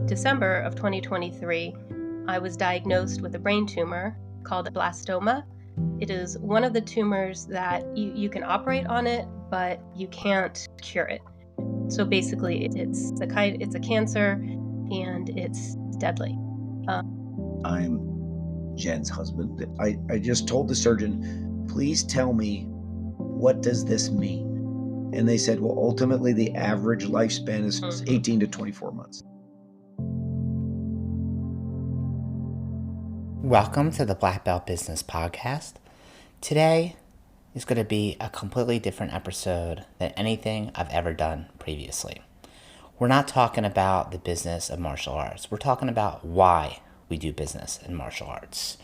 December of 2023, I was diagnosed with a brain tumor called glioblastoma. It is one of the tumors that you can operate on it, but you can't cure it. So basically, it's a cancer, and it's deadly. I'm Jen's husband. I just told the surgeon, please tell me, what does this mean? And they said, well, ultimately, the average lifespan is 18 to 24 months. Welcome to the Black Belt Business Podcast. Today is going to be a completely different episode than anything I've ever done previously. We're not talking about the business of martial arts. We're talking about why we do business in martial arts.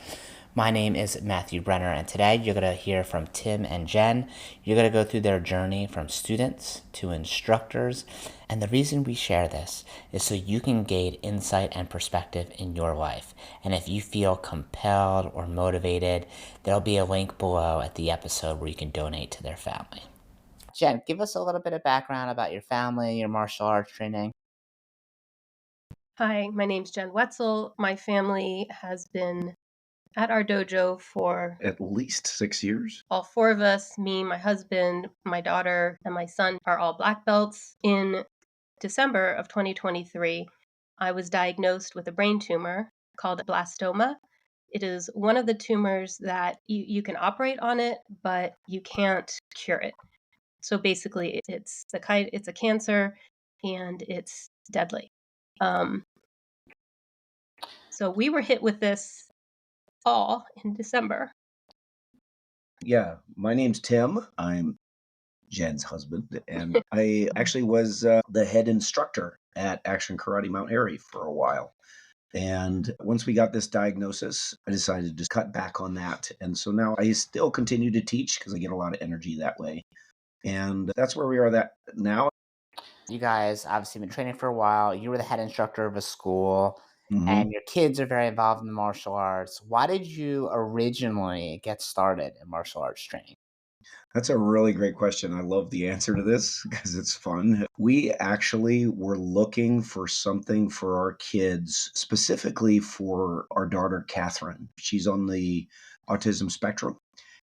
My name is Matthew Brenner, and today you're going to hear from Tim and Jen. You're going to go through their journey from students to instructors. And the reason we share this is so you can gain insight and perspective in your life. And if you feel compelled or motivated, there'll be a link below at the episode where you can donate to their family. Jen, give us a little bit of background about your family, your martial arts training. Hi, my name's Jen Wetzel. My family has been at our dojo for At least 6 years. all four of us, me, my husband, my daughter, and my son, are all black belts. In December of 2023, I was diagnosed with a brain tumor called glioblastoma. It is one of the tumors that you can operate on it, but you can't cure it. So basically, it's a cancer, and it's deadly. So we were hit with this all in December. Yeah, my name's Tim. I'm Jen's husband, and I actually was the head instructor at Action Karate Mount Airy for a while. And once we got this diagnosis, I decided to cut back on that. And so now I still continue to teach because I get a lot of energy that way. And that's where we are now. You guys obviously been training for a while. You were the head instructor of a school, Mhm. and your kids are very involved in the martial arts. Why did you originally get started in martial arts training? That's a really great question. I love the answer to this because it's fun. We actually were looking for something for our kids, specifically for our daughter, Catherine. She's on the autism spectrum.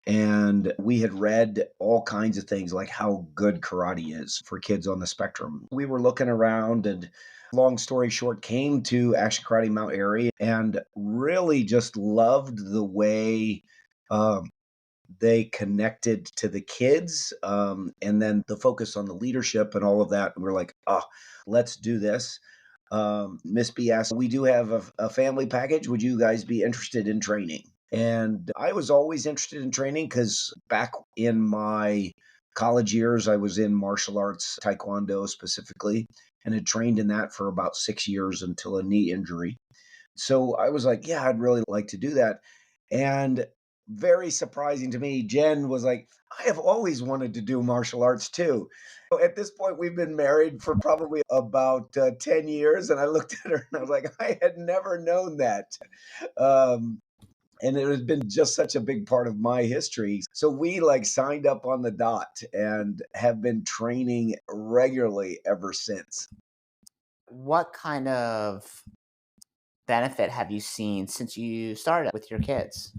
And we had read all kinds of things like how good karate is for kids on the spectrum. We were looking around, and long story short, came to Action Karate Mount Airy and really just loved the way they connected to the kids, and then the focus on the leadership and all of that. And we're like, oh, let's do this. Miss B asked, we do have a family package. Would you guys be interested in training? And I was always interested in training because back in my college years, I was in martial arts, Taekwondo specifically, and had trained in that for about 6 years until a knee injury. So I was like, yeah, I'd really like to do that. And very surprising to me, Jen was like, I have always wanted to do martial arts too. So at this point, we've been married for probably about 10 years. And I looked at her and I was like, I had never known that. Um, and it has been just such a big part of my history. So we like signed up on the dot and have been training regularly ever since. What kind of benefit have you seen since you started with your kids?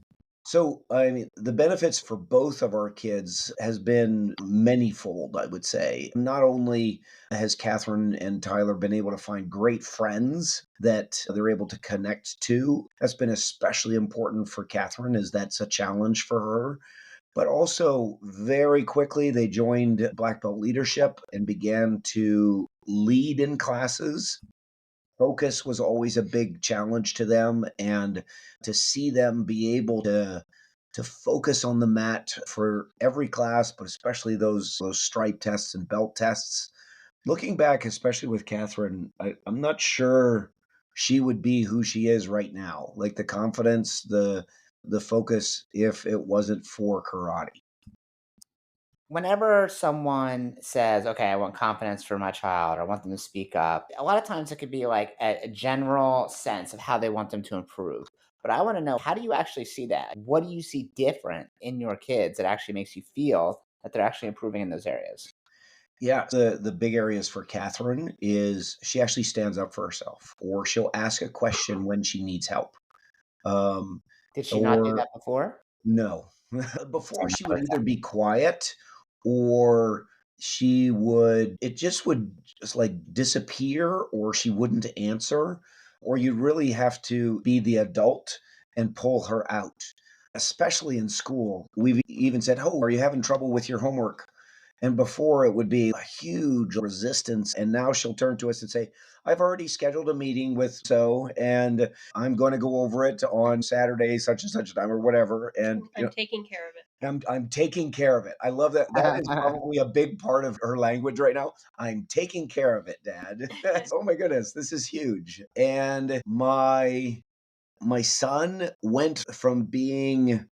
So, I mean, the benefits for both of our kids has been manyfold, I would say. Not only has Catherine and Tyler been able to find great friends that they're able to connect to. That's been especially important for Catherine, as that's a challenge for her. But also, very quickly, they joined Black Belt Leadership and began to lead in classes. Focus was always a big challenge to them, and to see them be able to focus on the mat for every class, but especially those stripe tests and belt tests. Looking back, especially with Catherine, I'm not sure she would be who she is right now. Like the confidence, the focus, if it wasn't for karate. Whenever someone says, okay, I want confidence for my child, or I want them to speak up, a lot of times it could be like a general sense of how they want them to improve. But I want to know, how do you actually see that? What do you see different in your kids that actually makes you feel that they're actually improving in those areas? Yeah, the big areas for Catherine is she actually stands up for herself, or she'll ask a question when she needs help. Um, Did she not do or that before? no. I Before she would noticed either be quiet or it just would just like disappear or she wouldn't answer, or you'd really have to be the adult and pull her out. Especially in school. We've even said, "Oh, are you having trouble with your homework?" And before it would be a huge resistance. And now she'll turn to us and say, "I've already scheduled a meeting with so, and I'm going to go over it on Saturday, such and such a time or whatever." And, I'm taking care of it. I'm taking care of it. I love that. That is that. probably a big part of her language right now. I'm taking care of it, Dad. Oh my goodness, this is huge. And my son went from being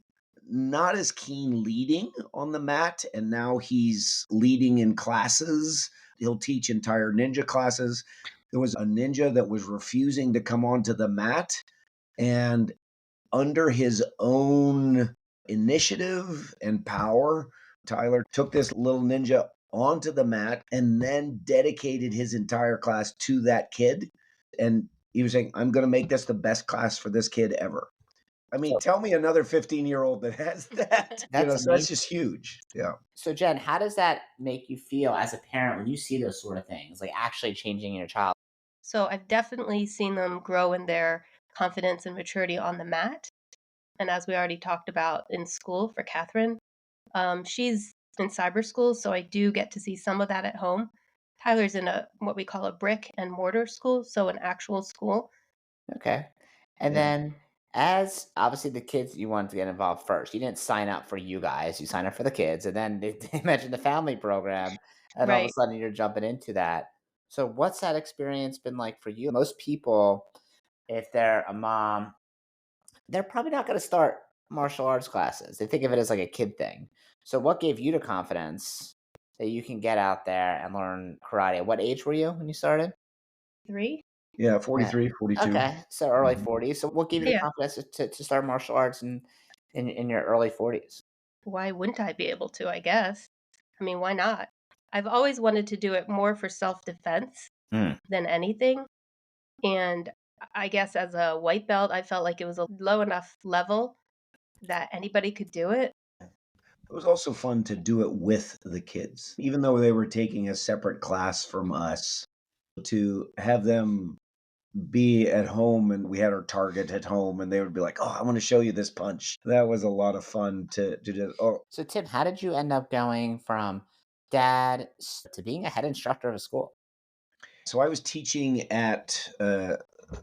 not as keen leading on the mat, and now he's leading in classes. He'll teach entire ninja classes. There was a ninja that was refusing to come onto the mat, and under his own initiative and power, Tyler took this little ninja onto the mat and then dedicated his entire class to that kid. And he was saying, "I'm going to make this the best class for this kid ever." I mean, So tell me another 15-year-old that has that, that's so that's amazing. just huge. Yeah. So Jen, how does that make you feel as a parent when you see those sort of things, like actually changing your child? So I've definitely seen them grow in their confidence and maturity on the mat. And as we already talked about in school for Catherine, she's in cyber school, so I do get to see some of that at home. Tyler's in a what we call a brick and mortar school, so an actual school. Okay. And Yeah. then as obviously the kids you wanted to get involved first. You didn't sign up for you guys, you signed up for the kids, and then they mentioned the family program, and all of a Right. sudden you're jumping into that. So what's that experience been like for you? Most people, if they're a mom, they're probably not gonna start martial arts classes. They think of it as like a kid thing. So what gave you the confidence that you can get out there and learn karate? What age were you when you started? 3? Yeah, Yeah. 43, 42. Okay, so early Mhm. 40s. So what gave you the Yeah. confidence to start martial arts in your early 40s? Why wouldn't I be able to, I guess? I mean, why not? I've always wanted to do it more for self-defense Mm. than anything, and I guess as a white belt, I felt like it was a low enough level that anybody could do it. It was also fun to do it with the kids, even though they were taking a separate class from us, to have them be at home, and we had our target at home and they would be like, "Oh, I want to show you this punch." That was a lot of fun to just, oh. So Tim, how did you end up going from to being a head instructor of a school? So I was teaching at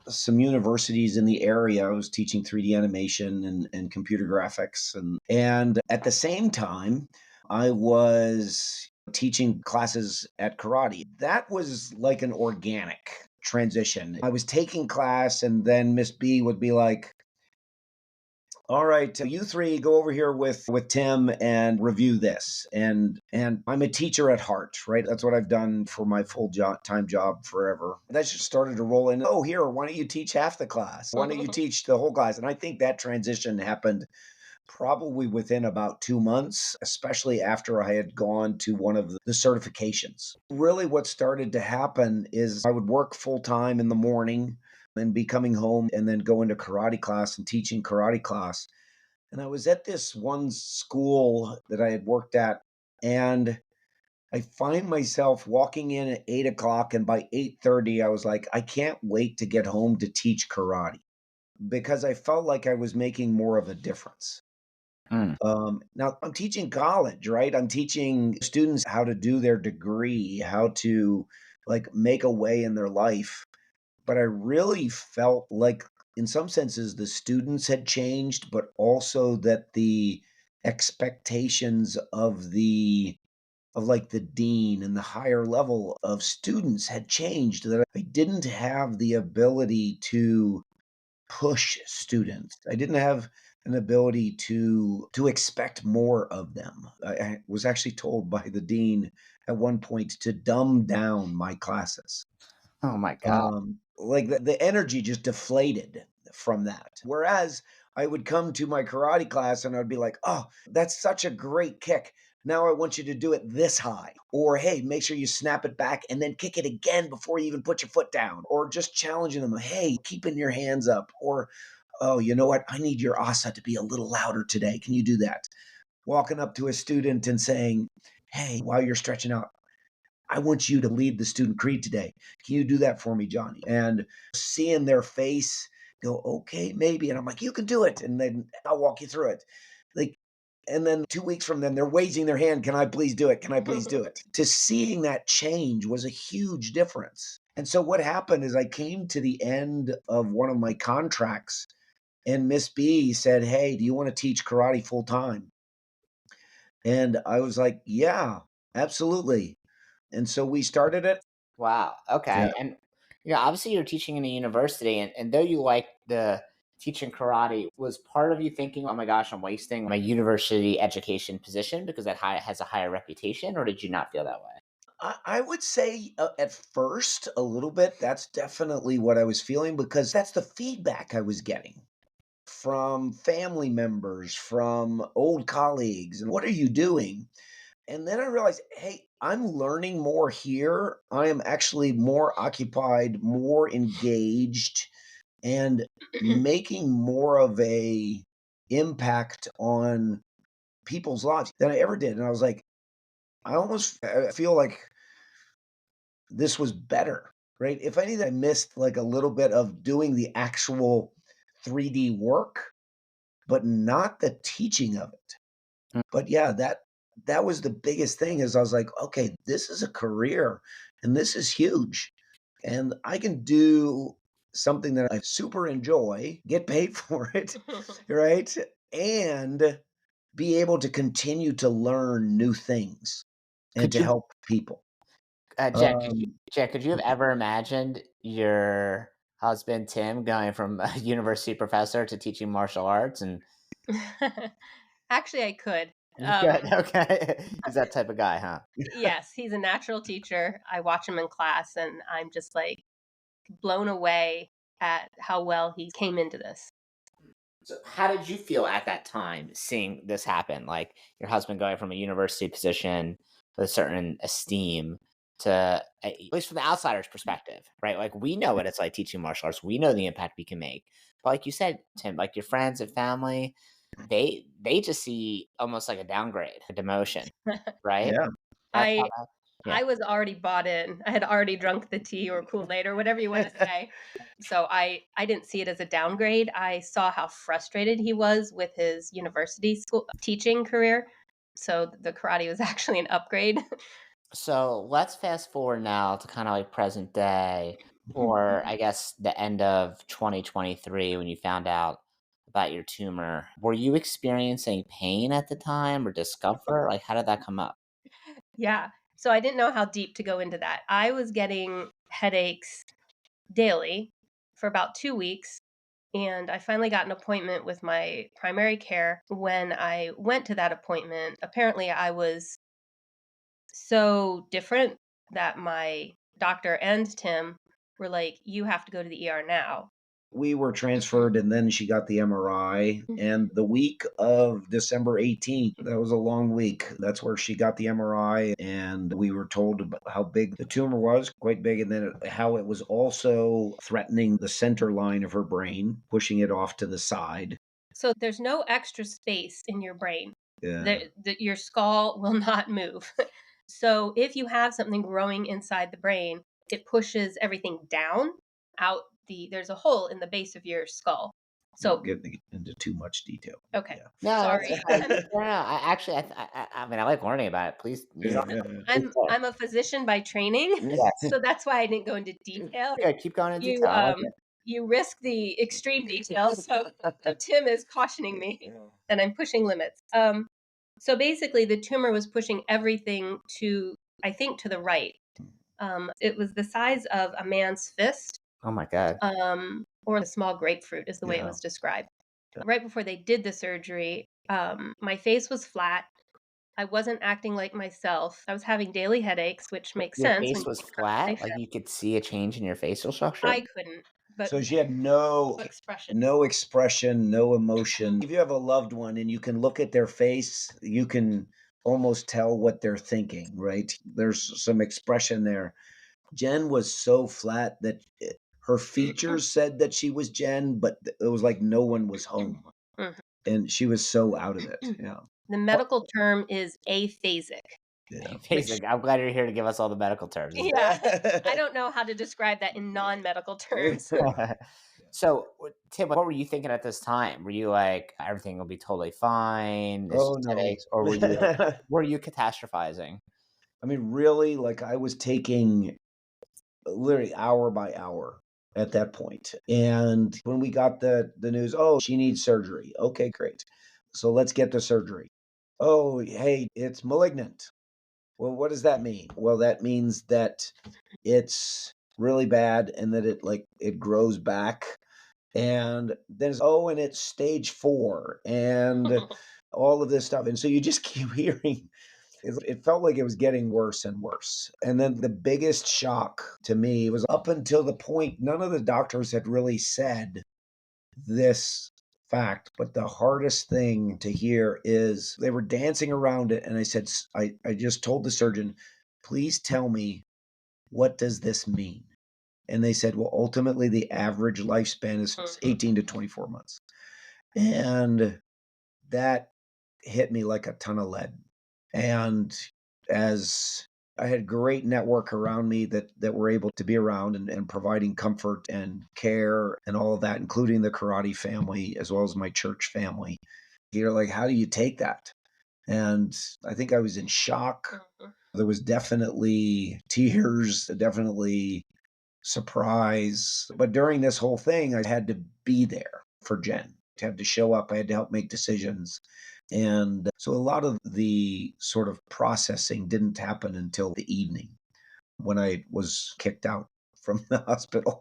some universities in the area. I was teaching 3D animation and computer graphics, and at the same time, I was teaching classes at karate. That was like an organic transition. I was taking class, and then Miss B would be like, "All right, you three go over here with Tim and review this." And I'm a teacher at heart, right? That's what I've done for my time job forever. That just started to roll in. "Oh, here, why don't you teach half the class? Why don't you teach the whole class?" And I think that transition happened probably within about 2 months, especially after I had gone to one of the certifications. Really what started to happen is I would work full time in the morning and be coming home and then go into karate class and teaching karate class. And I was at this one school that I had worked at, and I find myself walking in at 8 o'clock, and by 8:30, I was like, I can't wait to get home to teach karate because I felt like I was making more of a difference. Mm. Now I'm teaching college, right? I'm teaching students how to do their degree, how to like make a way in their life. But I really felt like, in some senses, the students had changed, but also that the expectations of like the dean and the higher level of students had changed, that I didn't have the ability to push students. I didn't have an ability to expect more of them. I was actually told by the dean at one point to dumb down my classes. Oh my god. Like the energy just deflated from that. Whereas I would come to my karate class and I'd be like, "Oh, that's such a great kick. Now I want you to do it this high. Or, hey, make sure you snap it back and then kick it again before you even put your foot down. Or just challenging them, hey, keeping your hands up. Or, oh, you know what? I need your asa to be a little louder today. Can you do that? Walking up to a student and saying, hey, while you're stretching out, I want you to lead the student creed today. Can you do that for me, Johnny? And seeing their face go, okay, maybe. And I'm like, you can do it. And then I'll walk you through it. Like, and then 2 weeks from then, they're raising their hand. Can I please do it? Can I please do it? To seeing that change was a huge difference. And so what happened is I came to the end of one of my contracts and Miss B said, hey, do you want to teach karate full time? And I was like, yeah, absolutely. And so we started it. Wow. Yeah. Okay. And obviously you're teaching in a university, and though you like the teaching karate, was part of you thinking, "Oh my gosh, I'm wasting my university education position because has a higher reputation," or did you not feel that way? I would say at first a little bit. That's definitely what I was feeling because that's the feedback I was getting from family members, from old colleagues. And what are you doing? And then I realized, hey, I'm learning more here. I am actually more occupied, more engaged, and making more of a impact on people's lives than I ever did. And I was like, I feel like this was better, right? If anything, I missed like a little bit of doing the actual 3D work, but not the teaching of it. Mm. But yeah, that was the biggest thing is I was like, okay, this is a career and this is huge. And I can do something that I super enjoy, get paid for it, right? And be able to continue to learn new things and Could to you, help people. Um, Jen, could you have ever imagined your husband Tim going from a university professor to teaching martial arts? And Actually, I could. you could, okay, he's that type of guy, huh? Yes, he's a natural teacher. I watch him in class, and I'm just like blown away at how well he came into this. So how did you feel at that time seeing this happen? Like your husband going from a university position with a certain esteem to, at least from the outsider's perspective, right? Like we know what it's like teaching martial arts. We know the impact we can make. But like you said, Tim, like your friends and family, they just see almost like a downgrade, a demotion, right? yeah. That's how I that, yeah. I was already bought in. I had already drunk the tea or Kool-Aid or whatever you wanna say. So I didn't see it as a downgrade. I saw how frustrated he was with his university school teaching career. So the karate was actually an upgrade. So let's fast forward now to kind of like present day, or I guess the end of 2023 when you found out about your tumor. Were you experiencing pain at the time or discomfort? Like, how did that come up? Yeah. So I didn't know how deep to go into that. I was getting headaches daily for about 2 weeks, and I finally got an appointment with my primary care. When I went to that appointment, apparently I was so different that my doctor and Tim were like, "You have to go to the ER now." We were transferred and then she got the MRI. And the week of December 18th, that was a long week. That's where she got the MRI. And we were told about how big the tumor was, quite big. And then how it was also threatening the center line of her brain, pushing it off to the side. So there's no extra space in your brain. Yeah. Your skull will not move. So if you have something growing inside the brain, it pushes everything down out there's a hole in the base of your skull. Won't So, get into too much detail. okay. Yeah. No, that's Sorry. okay. No, no, I actually, I mean, I like learning about it. Please, Yeah. please I'm a physician by training, yes. so that's why I didn't go into detail. Yeah, keep going in You detail. I like it. you risk the extreme details, so Tim is cautioning me that I'm pushing limits. So basically, the tumor was pushing everything to, I think, to the right. It was the size of a man's fist, Oh my God. or a small grapefruit, is the way it Yeah. was described. Right before they did the surgery, my face was flat. I wasn't acting like myself. I was having daily headaches, which makes Your sense when face you was have chronic flat, like night. you could see a change in your facial structure. I couldn't, but So she had no expression. no expression, no emotion. If you have a loved one and you can look at their face, you can almost tell what they're thinking, right? There's some expression there. Jen was so flat that her features said that she was Jen, but it was like no one was home. Mhm. And she was so out of it. Yeah. The medical term is aphasic, Yeah. which Basic. I'm glad you're here to give us all the medical terms. yeah, I don't know how to describe that in non-medical terms. So, Tim, what were you thinking at this time? Were you like, everything will be totally fine? It's Oh just no. headaches, or were you like, were you catastrophizing? I mean, really, like I was taking literally hour by hour at that point. And when we got the news, oh, she needs surgery. Okay, great. So let's get the surgery. Oh, hey, it's malignant. Well, what does that mean? Well, that means that it's really bad and that it grows back. And then and it's stage 4 and all of this stuff. And so you just keep hearing it felt like it was getting worse and worse. And then the biggest shock to me was up until the point none of the doctors had really said this fact, but the hardest thing to hear is they were dancing around it. And I said, I just told the surgeon, please tell me, what does this mean? And they said, well, ultimately, the average lifespan is 18 to 24 months. And that hit me like a ton of lead. And as I had great network around me that were able to be around and providing comfort and care and all of that, including the karate family as well as my church family. You're like, how do you take that? And I think I was in shock. There was definitely tears, definitely surprise. But during this whole thing, I had to be there for Jen. I had to show up. I had to help make decisions. And so a lot of the sort of processing didn't happen until the evening when I was kicked out from the hospital.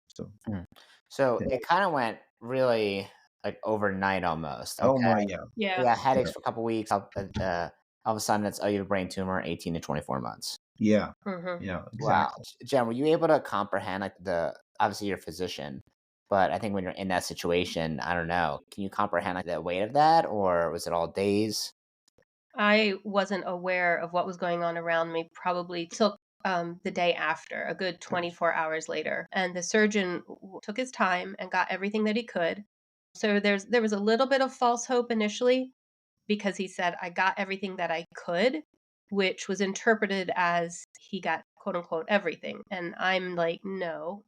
So, Mm. So yeah. it kind of went really like overnight almost. Oh Okay. my, yeah. Yeah. Yeah, Yeah. headaches for a couple weeks. All of a sudden, it's, oh, you have a brain tumor, 18 to 24 months. Yeah. Mhm. Yeah, Wow. exactly. Jen, were you able to comprehend like obviously you're a physician, but I think when you're in that situation, I don't know, can you comprehend like the weight of that, or was it all days? I wasn't aware of what was going on around me probably till the day after, a good 24 hours later. And the surgeon took his time and got everything that he could. So there was a little bit of false hope initially because he said I got everything that I could, which was interpreted as he got quote unquote everything. And I'm like, no,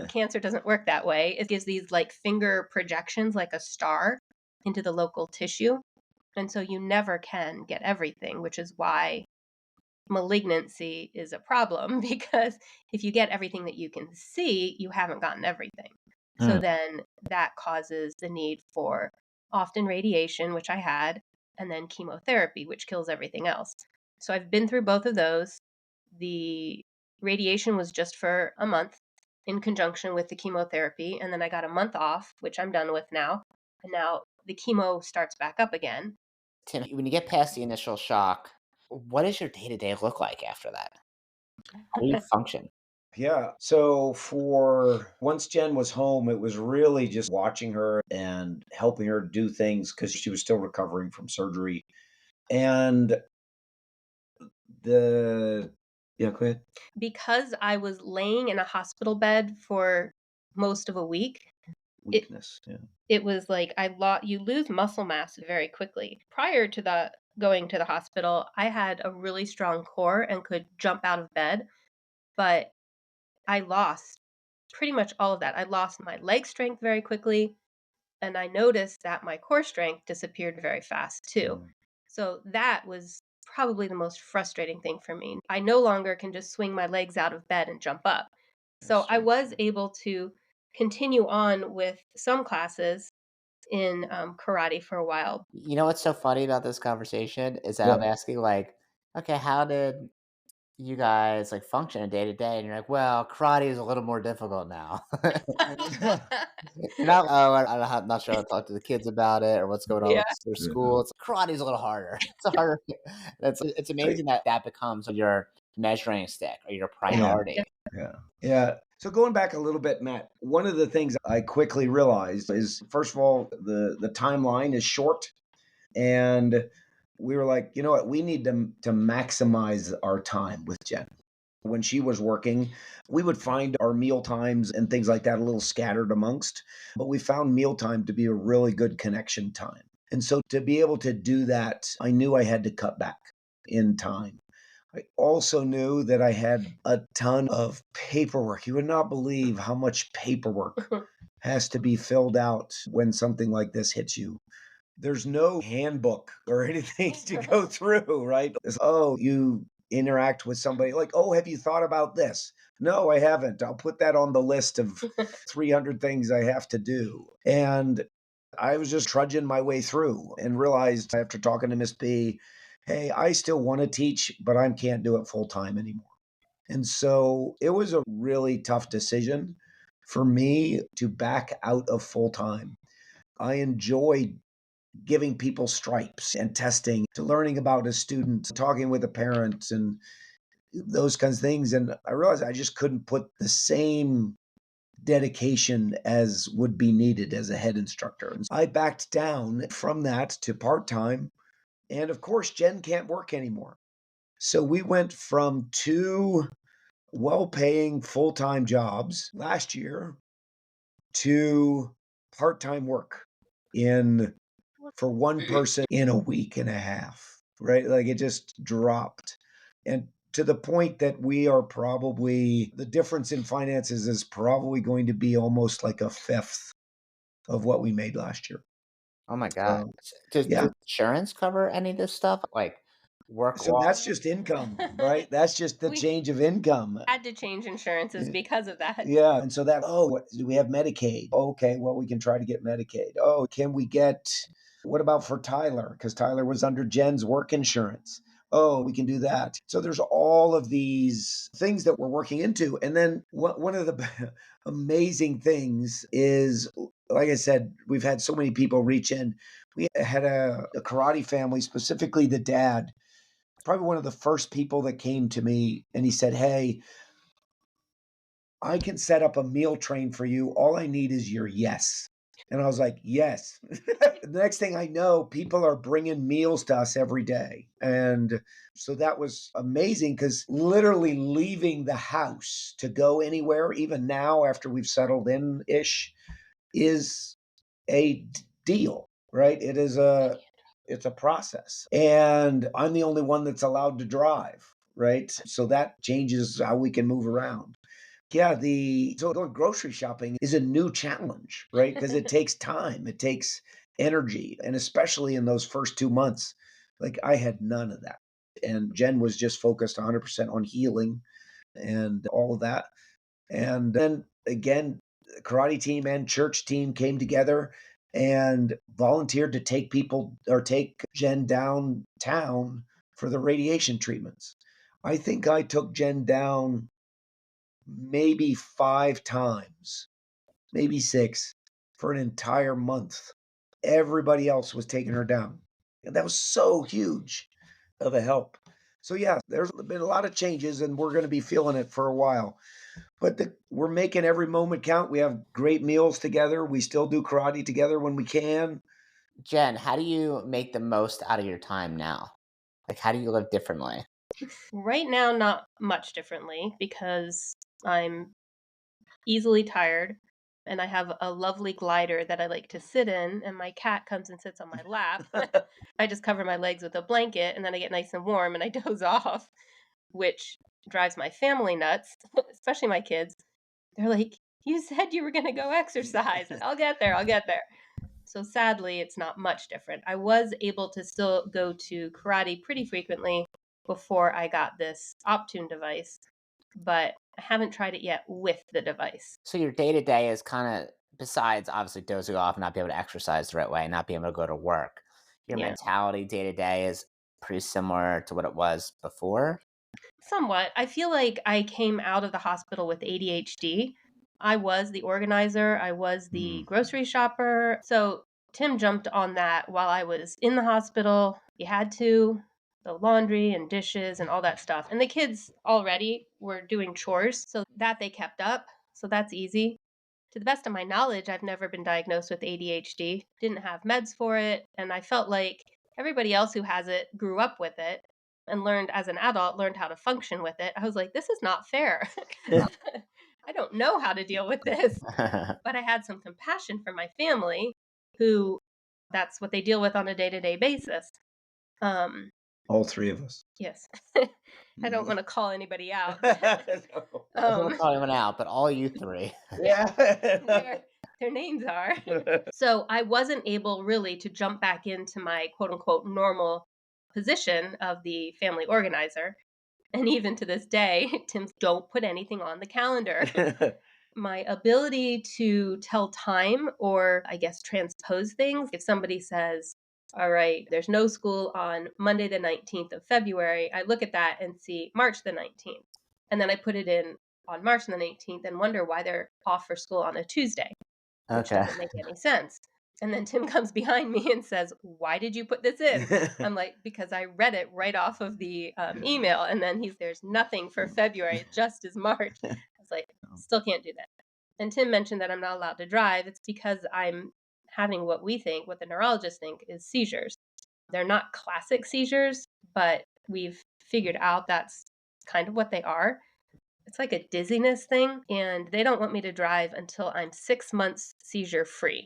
cancer doesn't work that way. It gives these like finger projections like a star into the local tissue. And so you never can get everything, which is why malignancy is a problem because if you get everything that you can see, you haven't gotten everything. So Mm. then that causes the need for often radiation, which I had, and then chemotherapy, which kills everything else. So I've been through both of those. The radiation was just for a month in conjunction with the chemotherapy, and then I got a month off, which I'm done with now. And now the chemo starts back up again. Tim, when you get past the initial shock, what does your day to day look like after that? How do you function? Yeah. So for once Jen was home, it was really just watching her and helping her do things because she was still recovering from surgery. And the yeah, go ahead. Because I was laying in a hospital bed for most of a week, it Weakness. Yeah. it was like you lose muscle mass very quickly. Prior to the going to the hospital, I had a really strong core and could jump out of bed, but I lost pretty much all of that. I lost my leg strength very quickly, and I noticed that my core strength disappeared very fast too. Mm, So that was probably the most frustrating thing for me. I no longer can just swing my legs out of bed and jump up. So yes. I was able to continue on with some classes in karate for a while. You know what's so funny about this conversation is that I'm What? asking like, okay, how did you guys like function day to day? And you're like, well, karate is a little more difficult now. You're not, oh, I'm not sure how to talk to the kids about it or what's going on Yeah. with their Yeah. school. It's karate is a little harder. It's a harder. It's I- amazing that that becomes your measuring stick or your Yeah. yeah. Yeah. priority. Yeah. Yeah. So going back a little bit, Matt, one of the things I quickly realized is first of all, the timeline is short. And we were like, you know what, we need to maximize our time with Jen. When she was working, we would find our meal times and things like that a little scattered amongst, but we found mealtime to be a really good connection time. And so to be able to do that, I knew I had to cut back in time. I also knew that I had a ton of paperwork. You would not believe how much paperwork has to be filled out when something like this hits you. There's no handbook or anything to go through, right? It's, oh, you interact with somebody like, oh, have you thought about this? No, I haven't. I'll put that on the list of 300 things I have to do. And I was just trudging my way through and realized after talking to Miss B, hey, I still want to teach, but I can't do it full time anymore. And so it was a really tough decision for me to back out of full time. I enjoyed giving people stripes and testing, to learning about a student, talking with the parents and those kinds of things. And I realized I just couldn't put the same dedication as would be needed as a head instructor. And I backed down from that to part time. And of course, Jen can't work anymore. So we went from two well paying full time jobs last year to part time work in for one person in a week and a half, right? Like it just dropped. And to the point that we are probably, the difference in finances is probably going to be almost like a fifth of what we made last year. Oh my god. So, Does yeah. insurance cover any of this stuff? Like work So loss? that's just income, right? That's just the We change of income. had to change insurances because of that. Yeah. And so that, oh, what, do we have Medicaid? Okay. Well, we can try to get Medicaid. Oh, can we get, what about for Tyler? Because Tyler was under Jen's work insurance. Oh, we can do that. So there's all of these things that we're working into. And then one of the amazing things is, like I said, we've had so many people reach in. We had a karate family, specifically the dad, probably one of the first people that came to me and he said, hey, I can set up a meal train for you. All I need is your yes. And I was like, yes. The next thing I know, people are bringing meals to us every day. And so that was amazing because literally leaving the house to go anywhere, even now after we've settled in ish, is a deal, right? It's a process. And I'm the only one that's allowed to drive, right? So that changes how we can move around. Yeah, the so going grocery shopping is a new challenge, right? Because it takes time, it takes energy, and especially in those first 2 months, like, I had none of that, and Jen was just focused 100% on healing and all of that, and then, again, the karate team and church team came together and volunteered to take people or take Jen downtown for the radiation treatments. I think I took Jen down maybe 5 times, maybe 6 for an entire month. Everybody else was taking her down. And that was so huge of a help. So yeah, there's been a lot of changes and we're going to be feeling it for a while. But we're making every moment count. We have great meals together. We still do karate together when we can. Jen, how do you make the most out of your time now? Like how do you live differently? Right now, not much differently because I'm easily tired and I have a lovely glider that I like to sit in, and my cat comes and sits on my lap. I just cover my legs with a blanket and then I get nice and warm and I doze off, which drives my family nuts, especially my kids. They're like, "You said you were going to go exercise." I'll get there. I'll get there. So sadly, it's not much different. I was able to still go to karate pretty frequently before I got this Optune device, but I haven't tried it yet with the device. So your day to day is kind of besides obviously dozing off, not being able to exercise the right way, not being able to go to work. Your Yeah, mentality day to day is pretty similar to what it was before. somewhat. I feel like I came out of the hospital with ADHD. I was the organizer, I was the Mm. grocery shopper. So Tim jumped on that while I was in the hospital. You had to, the laundry and dishes and all that stuff. And the kids already were doing chores, so that they kept up. So that's easy. To the best of my knowledge, I've never been diagnosed with ADHD, didn't have meds for it, and I felt like everybody else who has it grew up with it and learned as an adult, learned how to function with it. I was like, this is not fair. I don't know how to deal with this. But I had some compassion for my family who that's what they deal with on a day-to-day basis. Um, All three of us. yes. I don't want to call anybody out, but No. I was gonna um, call anyone out, but all you three. yeah, Yeah. their names are. So I wasn't able really to jump back into my quote unquote normal position of the family organizer. And even to this day, Tim's don't put anything on the calendar. My ability to tell time or I guess transpose things. If somebody says, all right, there's no school on Monday, the 19th of February, I look at that and see March the 19th. And then I put it in on March the 19th and wonder why they're off for school on a Tuesday, which Okay. doesn't make any sense. And then Tim comes behind me and says, why did you put this in? I'm like, because I read it right off of the email. And then there's nothing for February, it just is March. I was like, still can't do that. And Tim mentioned that I'm not allowed to drive. It's because I'm having what the neurologists think is seizures. They're not classic seizures, but we've figured out that's kind of what they are. It's like a dizziness thing, and they don't want me to drive until I'm 6 months seizure free.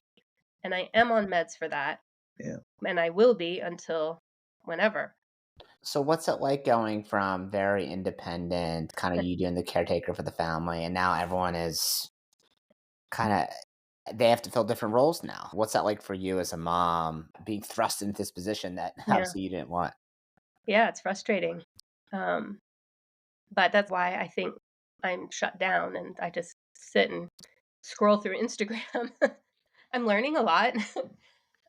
And I am on meds for that, Yeah. and I will be until whenever. So what's it like going from very independent, kind of you doing the caretaker for the family, and now everyone is kind of they have to fill different roles now. What's that like for you as a mom being thrust into this position that Yeah. obviously you didn't want? Yeah, it's frustrating. Um, but that's why I think I'm shut down and I just sit and scroll through Instagram. I'm learning a lot,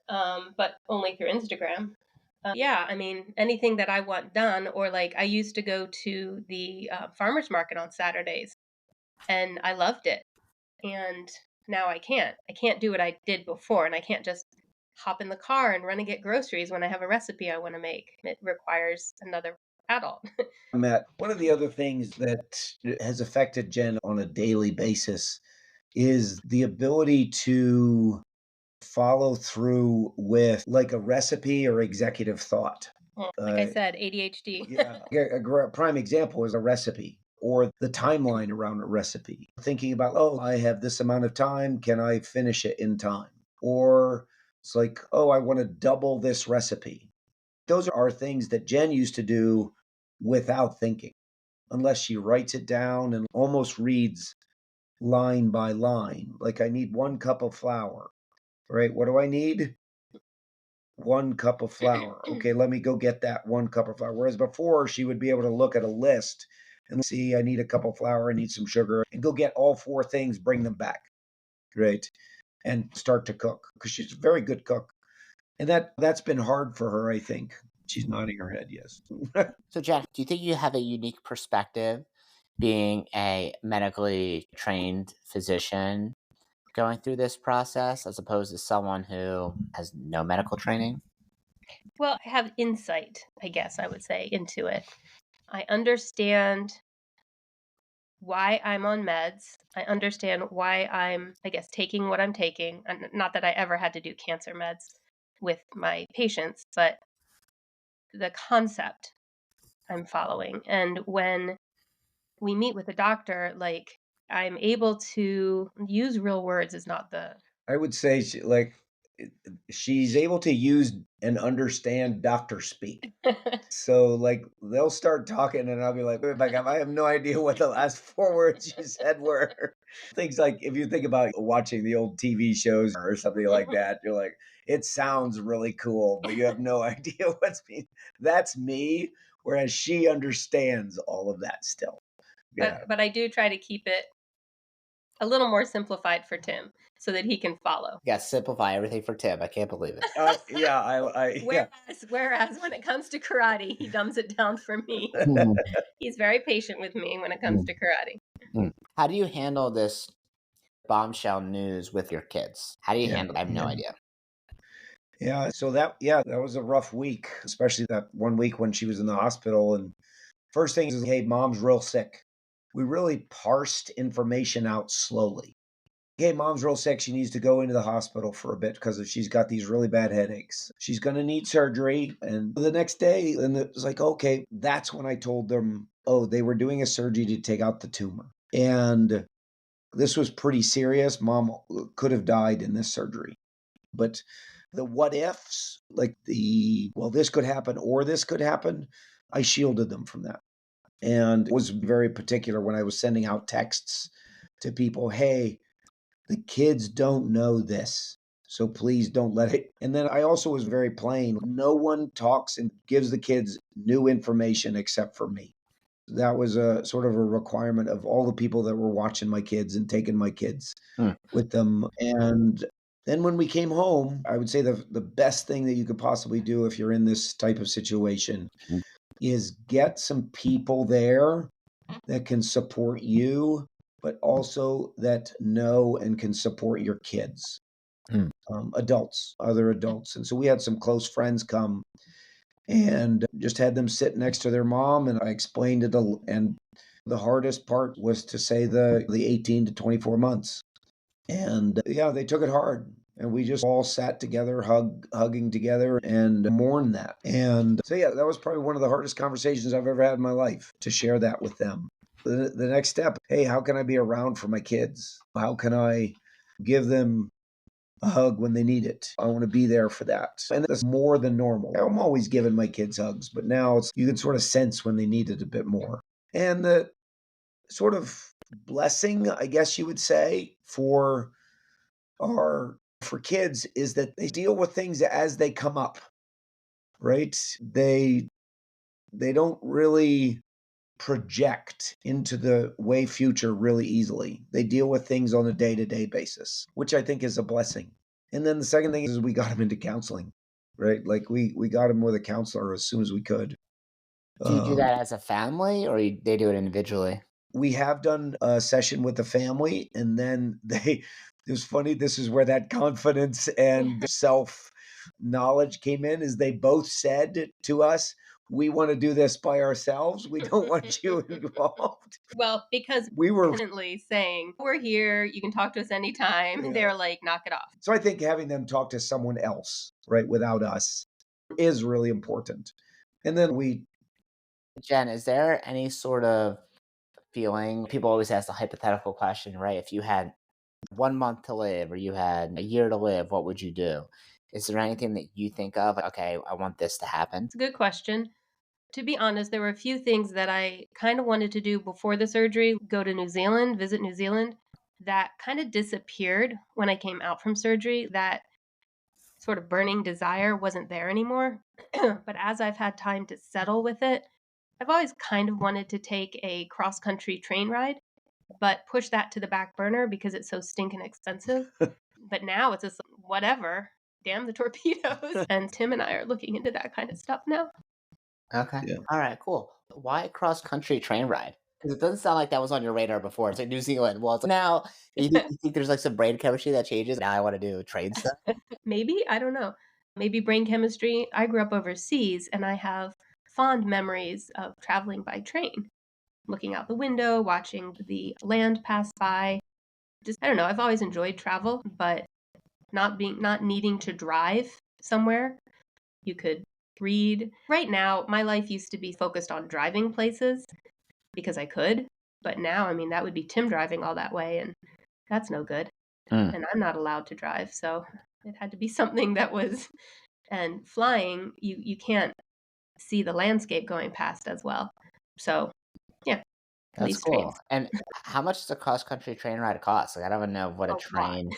but only through Instagram. Yeah, I mean, anything that I want done, or like I used to go to the farmer's market on Saturdays and I loved it. And now I can't. I can't do what I did before. And I can't just hop in the car and run and get groceries when I have a recipe I want to make. It requires another adult. Matt, one of the other things that has affected Jen on a daily basis is the ability to follow through with like a recipe or executive thought. Well, like I Uh, said, ADHD. yeah, a prime example is a recipe or the timeline around a recipe. Thinking about, oh, I have this amount of time. Can I finish it in time? Or it's like, oh, I want to double this recipe. Those are things that Jen used to do without thinking, unless she writes it down and almost reads line by line. Like, I need 1 cup of flour, right? What do I need? 1 cup of flour. Okay, let me go get that 1 cup of flour. Whereas before, she would be able to look at a list and see, I need a cup of flour, I need some sugar, and go get all 4 things, bring them back, right? And start to cook because she's a very good cook. And that's been hard for her, I think. She's nodding her head, yes. So Jack, do you think you have a unique perspective being a medically trained physician going through this process as opposed to someone who has no medical training? Well, I have insight, I guess I would say, into it. I understand why I'm on meds. I understand why I'm, I guess, taking what I'm taking. And not that I ever had to do cancer meds with my patients, but the concept I'm following. And when we meet with a doctor, like I'm able to use real words is not the I would say she's able to use and understand doctor speak. So like they'll start talking and I'll be like, "Wait, I have no idea what the last 4 words you said were." Things like if you think about watching the old TV shows or something like that, you're like, it sounds really cool, but you have no idea what's being that's me, whereas she understands all of that still. Yeah. but I do try to keep it a little more simplified for Tim so that he can follow. Yeah, simplify everything for Tim. I can't believe it. Yeah, I yeah. Whereas when it comes to karate, he dumbs it down for me. Mhm, He's very patient with me when it comes mhm, to karate. mhm. How do you handle this bombshell news with your kids? How do you Yeah. handle I have no Yeah. idea. Yeah, so that was a rough week, especially that 1 week when she was in the hospital. And first thing is, hey, mom's real sick. We really parsed information out slowly. hey, mom's real sick. She needs to go into the hospital for a bit because she's got these really bad headaches. She's going to need surgery. And the next day, and it was like, okay, that's when I told them, oh, they were doing a surgery to take out the tumor. And this was pretty serious. Mom could have died in this surgery. But the what ifs, like well, this could happen or this could happen, I shielded them from that. And was very particular when I was sending out texts to people, hey, the kids don't know this. So please don't let it. And then I also was very plain. No one talks and gives the kids new information except for me. That was a sort of a requirement of all the people that were watching my kids and taking my kids with them. And then when we came home, I would say the best thing that you could possibly do if you're in this type of situation Mm. is get some people there that can support you, but also that know and can support your kids, Mm. adults, other adults. And so we had some close friends come and just had them sit next to their mom. And I explained it. And the hardest part was to say the 18 to 24 months. And yeah, they took it hard. And we just all sat together, hugging together and mourned that. And so, yeah, that was probably one of the hardest conversations I've ever had in my life to share that with them. The next step, hey, how can I be around for my kids? How can I give them a hug when they need it? I want to be there for that. And that's more than normal. I'm always giving my kids hugs, but now you can sort of sense when they need it a bit more. And the sort of blessing, I guess you would say, for kids is that they deal with things as they come up, right? They don't really project into the way future really easily. They deal with things on a day-to-day basis, which I think is a blessing. And then the second thing is we got them into counseling, right? Like we got them with a counselor as soon as we could. Do you do Um, that as a family or they do it individually? we have done a session with the family, and then it was funny. This is where that confidence and self knowledge came in, is they both said to us, we want to do this by ourselves. We don't want you involved. Well, because We were, constantly saying, "We're here, you can talk to us anytime." yeah. They're like, "Knock it off." So I think having them talk to someone else, right, without us is really important. And then Jen, is there any sort of feeling? People always ask the hypothetical question, right? If you had 1 month to live or you had a year to live, what would you do? Is there anything that you think of? Like, okay, I want this to happen. It's a good question. To be honest, there were a few things that I kind of wanted to do before the surgery, go to New Zealand, visit New Zealand, that kind of disappeared when I came out from surgery. That sort of burning desire wasn't there anymore. But as I've had time to settle with it, I've always kind of wanted to take a cross country train ride, but push that to the back burner because it's so stinking expensive. But now it's just whatever. Damn the torpedoes. And Tim and I are looking into that kind of stuff now. Okay. yeah. All right, cool. Why cross country train ride? Because it doesn't sound like that was on your radar before. It's like New Zealand. Well, it's like now you think there's like some brain chemistry that changes. Now I want to do train stuff. Maybe, I don't know. Maybe brain chemistry. I grew up overseas and I have fond memories of traveling by train, looking out the window, watching the land pass by. Just I don't know, I've always enjoyed travel, but not needing to drive somewhere. You could read. Right now, my life used to be focused on driving places because I could, but now, I mean, that would be Tim driving all that way and that's no good. Mm, And I'm not allowed to drive, so it had to be something that was and flying, you can't see the landscape going past as well. So, yeah, at that's least trains. cool. And how much does a cross country train ride cost? Like I don't even know what a A lot. train.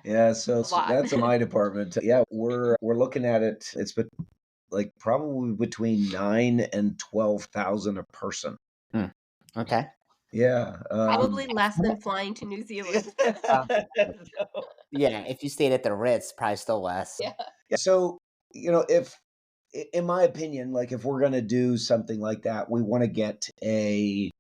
Yeah, so A lot. that's my department. Yeah, we're looking at it. It's like probably between 9 and 12,000 a person. Mm, okay. Yeah. Probably less than flying to New Zealand. Uh, yeah, if you stayed at the Ritz, probably still less. Yeah. Yeah, so, if in my opinion, like if we're gonna do something like that, we want to get a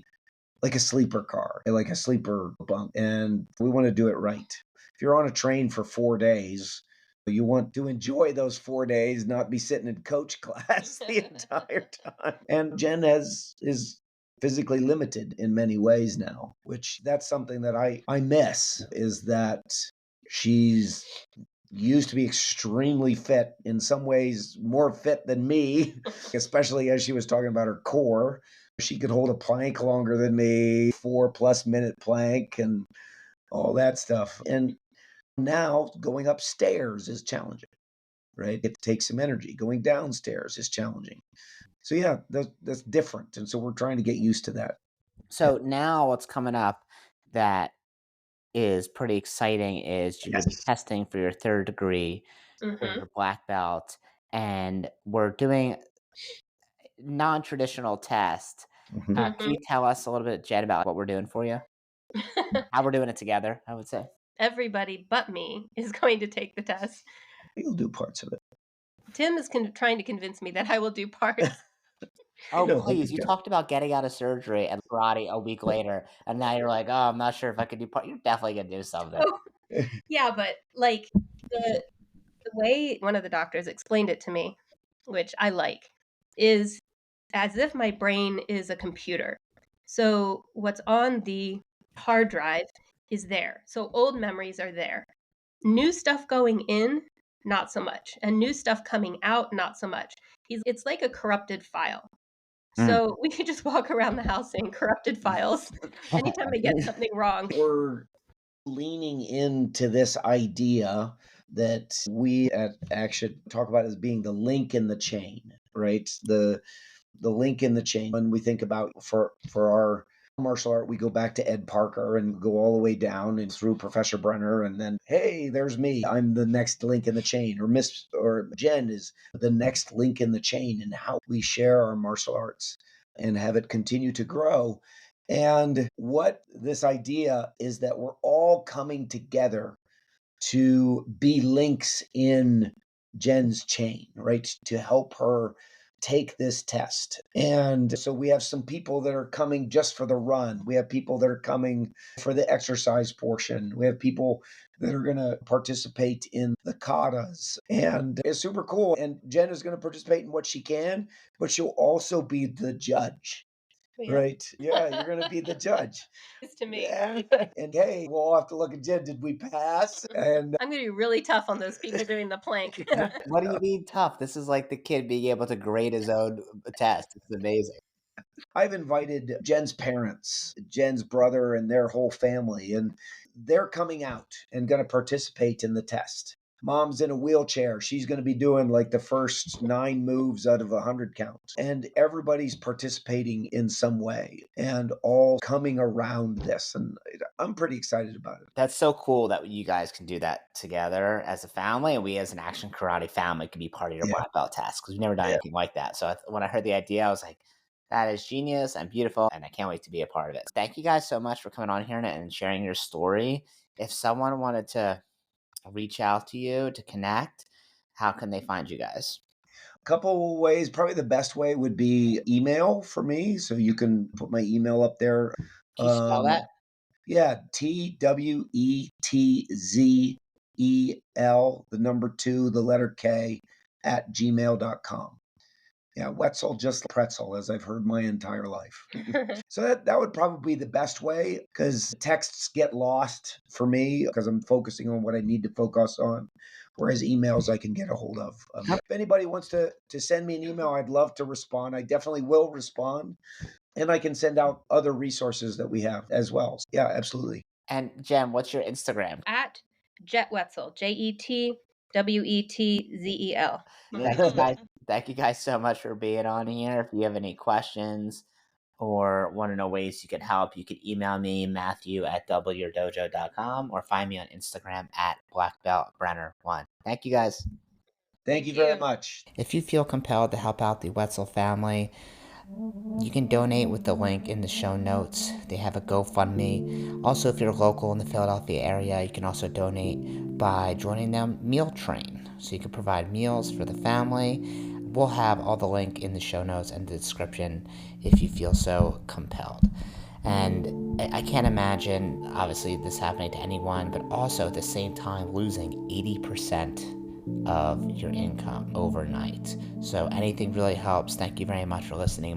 sleeper car, like a sleeper bunk, and we want to do it right. If you're on a train for 4 days, you want to enjoy those 4 days, not be sitting in coach class the entire time. And Jen is physically limited in many ways now, which that's something that I miss, is that she's used to be extremely fit, in some ways more fit than me, especially as she was talking about her core. She could hold a plank longer than me, 4+ minute plank and all that stuff. And now going upstairs is challenging, right? It takes some energy. Going downstairs is challenging. So yeah, that's different. And so we're trying to get used to that. So now what's coming up that is pretty exciting is you're gonna be Yes. testing for your third degree for Mhm. your black belt, and we're doing non-traditional test. Mhm. Can Mhm. you tell us a little bit, Jed, about what we're doing for you? How we're doing it together, I would say. Everybody but me is going to take the test. You'll do parts of it. Tim is trying to convince me that I will do parts. Oh, No, he'll please, be you done. talked about getting out of surgery and karate a week later, and now you're like, "Oh, I'm not sure if I could do part." You're definitely gonna do something. Oh, yeah, but, like, the way one of the doctors explained it to me, which I like, is as if my brain is a computer. So, what's on the hard drive is there. So, old memories are there. New stuff going in, not so much, and new stuff coming out, not so much. He's It's like a corrupted file. Mm. So, we could just walk around the house saying corrupted files anytime I get something wrong. We're leaning into this idea that we at ACT should talk about as being the link in the chain, right? The link in the chain. When we think about for our martial art, we go back to Ed Parker and go all the way down and through Professor Brenner, and then hey, there's me. I'm the next link in the chain, or Miss or Jen is the next link in the chain, and how we share our martial arts and have it continue to grow. And what this idea is that we're all coming together to be links in Jen's chain, right? To help her take this test. And so we have some people that are coming just for the run. We have people that are coming for the exercise portion. We have people that are going to participate in the katas. And it's super cool. And Jen is going to participate in what she can, but she'll also be the judge. Yeah. Right. Yeah, you're gonna be the judge. It's to me. And hey, we'll all have to look at Jen. Did we pass? And I'm gonna be really tough on those people doing the plank. What do you mean tough? This is like the kid being able to grade his own test. It's amazing. I've invited Jen's parents, Jen's brother, and their whole family, and they're coming out and going to participate in the test. Mom's in a wheelchair. She's going to be doing like the first 9 moves out of 100 count. And everybody's participating in some way and all coming around this. And I'm pretty excited about it. That's so cool that you guys can do that together as a family, and we as an action karate family can be part of your Yeah. black belt test because we've never done Yeah. anything like that. So when I heard the idea, I was like, that is genius and beautiful, and I can't wait to be a part of it. Thank you guys so much for coming on here and sharing your story. If someone wanted to reach out to you to connect, how can they find you guys? Couple ways. Probably the best way would be email for me. So you can put my email up there. Can you spell that? Yeah, TWETZEL, the number two, the letter K, at gmail.com. Yeah, Wetzel, just pretzel, as I've heard my entire life. So that would probably be the best way, because texts get lost for me because I'm focusing on what I need to focus on. Whereas emails I can get a hold of. If anybody wants to send me an email, I'd love to respond. I definitely will respond. And I can send out other resources that we have as well. Yeah, absolutely. And Jem, what's your Instagram? At Jet Wetzel, JetWetzel. Thank you guys. Thank you guys so much for being on here. If you have any questions or want to know ways you can help, you can email me, Matthew at doubleyourdojo.com, or find me on Instagram at blackbeltbrenner1. Thank you guys. Thank you very much. If you feel compelled to help out the Wetzel family, you can donate with the link in the show notes. They have a GoFundMe. Also, if you're local in the Philadelphia area, you can also donate by joining them Meal Train. So you can provide meals for the family. We'll have all the link in the show notes and the description if you feel so compelled. And I can't imagine, obviously, this happening to anyone, but also at the same time losing 80% of your income overnight. So anything really helps. Thank you very much for listening.